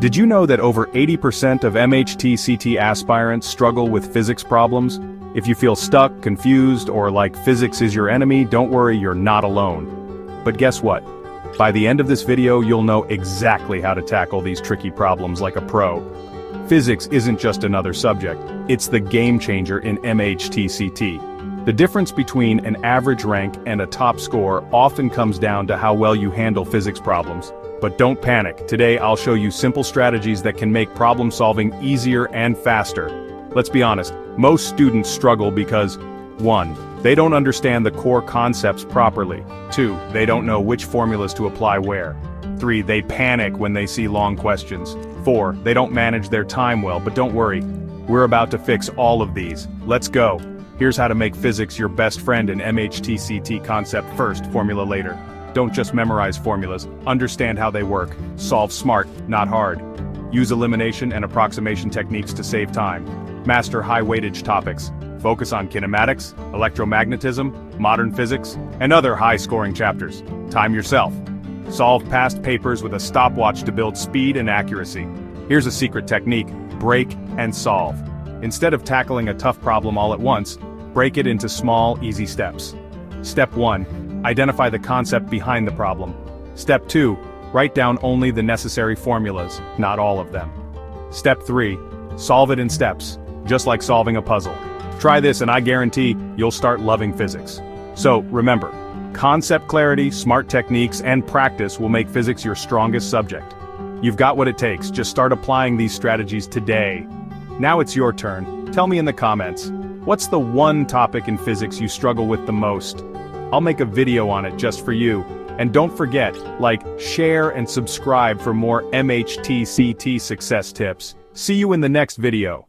Did you know that over 80% of MHT-CET aspirants struggle with physics problems? If you feel stuck, confused, or like physics is your enemy, don't worry, you're not alone. But guess what? By the end of this video, you'll know exactly how to tackle these tricky problems like a pro. Physics isn't just another subject, it's the game changer in MHT-CET. The difference between an average rank and a top score often comes down to how well you handle physics problems. But don't panic, today I'll show you simple strategies that can make problem solving easier and faster. Let's be honest, most students struggle because 1. They don't understand the core concepts properly. 2. They don't know which formulas to apply where. 3. They panic when they see long questions. 4. They don't manage their time well, but don't worry. We're about to fix all of these. Let's go. Here's how to make physics your best friend in MHT-CET. Concept first, formula later. Don't just memorize formulas, understand how they work. Solve smart, not hard. Use elimination and approximation techniques to save time. Master high-weightage topics. Focus on kinematics, electromagnetism, modern physics, and other high-scoring chapters. Time yourself. Solve past papers with a stopwatch to build speed and accuracy. Here's a secret technique: break and solve. Instead of tackling a tough problem all at once, break it into small, easy steps. Step 1. Identify the concept behind the problem. Step 2. Write down only the necessary formulas, not all of them. Step 3. Solve it in steps, just like solving a puzzle. Try this and I guarantee you'll start loving physics. So, remember, concept clarity, smart techniques, and practice will make physics your strongest subject. You've got what it takes, just start applying these strategies today. Now it's your turn. Tell me in the comments, what's the one topic in physics you struggle with the most? I'll make a video on it just for you. And don't forget, like, share, and subscribe for more MHT-CET success tips. See you in the next video.